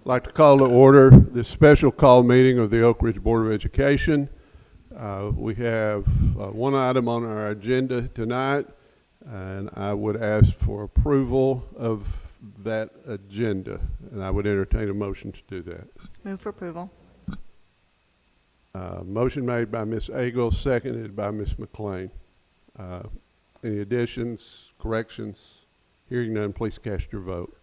I'd like to call to order this special call meeting of the Oak Ridge Board of Education. We have one item on our agenda tonight, and I would ask for approval of that agenda, and I would entertain a motion to do that. Move for approval. Motion made by Ms. Agle, seconded by Ms. McLean. Any additions, corrections? Hearing none, please cast your vote.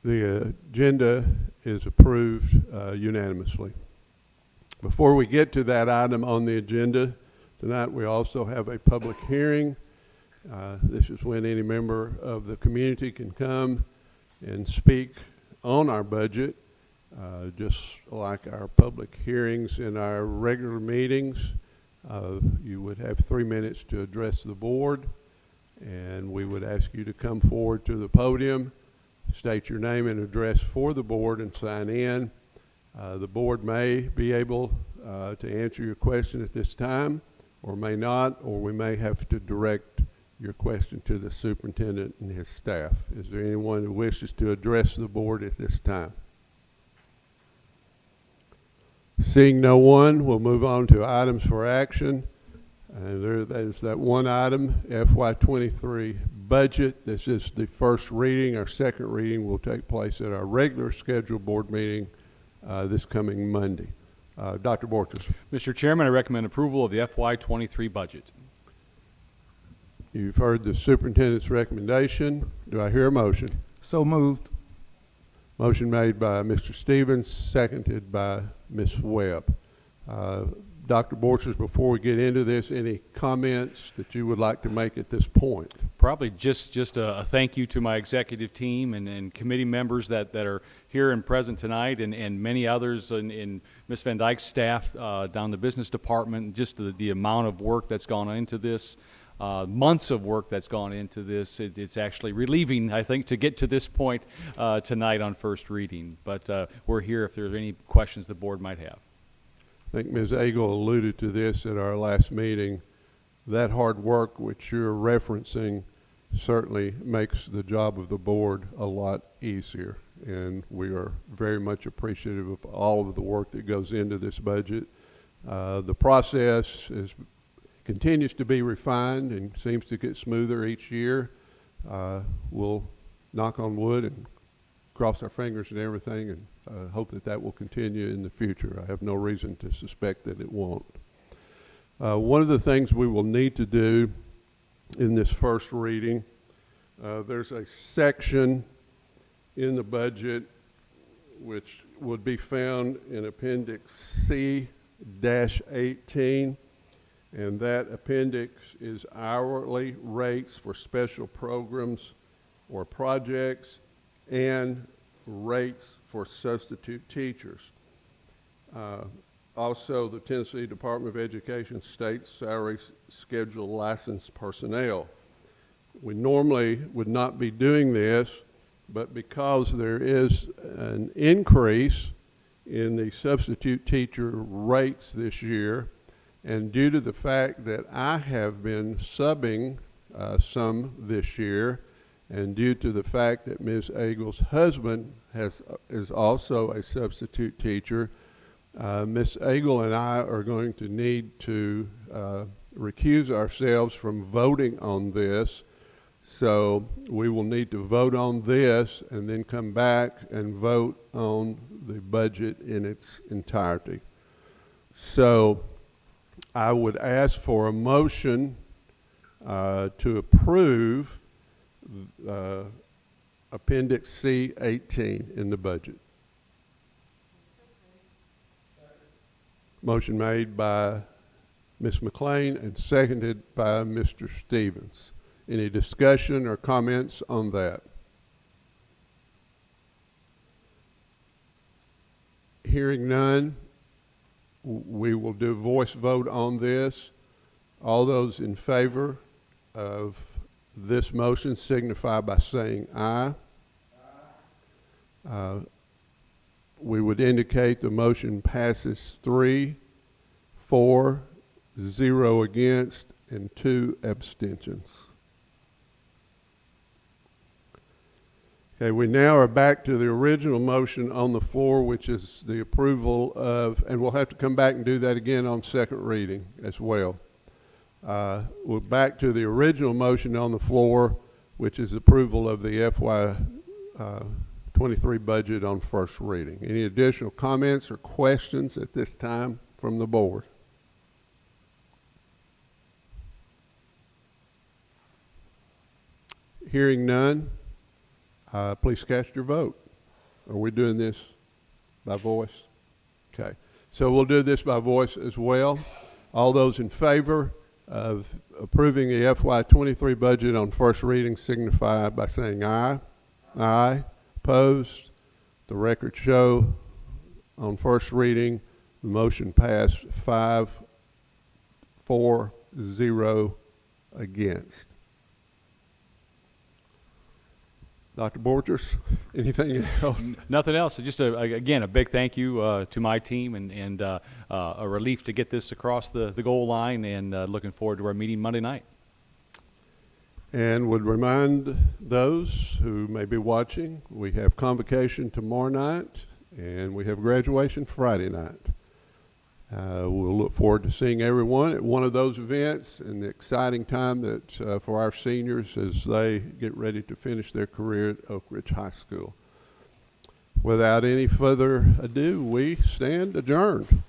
The agenda is approved unanimously. Before we get to that item on the agenda, tonight we also have a public hearing. This is when any member of the community can come and speak on our budget, just like our public hearings in our regular meetings. You would have 3 minutes to address the board, and we would ask you to come forward to the podium, state your name and address for the board, and sign in. The board may be able to answer your question at this time, or may not, or we may have to direct your question to the superintendent and his staff. Is there anyone who wishes to address the board at this time? Seeing no one, we'll move on to items for action. And there is that one item, FY23 budget. This is the first reading. Our second reading will take place at our regular scheduled board meeting this coming Monday. Dr. Borchers. Mr. Chairman, I recommend approval of the FY23 budget. You've heard the superintendent's recommendation. Do I hear a motion? So moved. Motion made by Mr. Stevens, seconded by Ms. Webb. Dr. Borchers, before we get into this, any comments that you would like to make at this point? Probably just a thank you to my executive team and committee members that are here and present tonight, and many others in Ms. Van Dyke's staff down the business department. Just the amount of work that's gone into this, months of work that's gone into this. It's actually relieving, I think, to get to this point tonight on first reading. But we're here if there's any questions the board might have. I think Ms. Agle alluded to this at our last meeting. That hard work which you're referencing certainly makes the job of the board a lot easier, and we are very much appreciative of all of the work that goes into this budget. The process continues to be refined and seems to get smoother each year. We'll knock on wood and cross our fingers and everything, and hope that will continue in the future. I have no reason to suspect that it won't. One of the things we will need to do in this first reading, there's a section in the budget which would be found in Appendix C-18, and that appendix is hourly rates for special programs or projects and rates for substitute teachers. Also, the Tennessee Department of Education states salary schedule licensed personnel. We normally would not be doing this, but because there is an increase in the substitute teacher rates this year, and due to the fact that I have been subbing some this year, and due to the fact that Ms. Agle's husband is also a substitute teacher, Ms. Agle and I are going to need to recuse ourselves from voting on this. So we will need to vote on this and then come back and vote on the budget in its entirety. So I would ask for a motion to approve Appendix C-18 in the budget. Motion made by Ms. McLean and seconded by Mr. Stevens. Any discussion or comments on that? Hearing none, we will do voice vote on this. All those in favor of this motion signify by saying aye. We would indicate the motion passes 3 for, 0 against, and 2 abstentions. Okay, we now are back to the original motion on the floor, which is the approval of, and we'll have to come back and do that again on second reading as well. We're back to the original motion on the floor, which is approval of the FY 23 budget on first reading. Any additional comments or questions at this time from the board? Hearing none, please cast your vote. Are we doing this by voice? Okay, so we'll do this by voice as well. All those in favor of approving the FY 23 budget on first reading signify by saying aye. Aye. Opposed? The record show on first reading the motion passed 5-4-0 against. Dr. Borgers, anything else? Nothing else. Just again, a big thank you to my team, and a relief to get this across the goal line, and looking forward to our meeting Monday night. And would remind those who may be watching, we have convocation tomorrow night, and we have graduation Friday night. We'll look forward to seeing everyone at one of those events, and the exciting time that for our seniors as they get ready to finish their career at Oak Ridge High School. Without any further ado, we stand adjourned.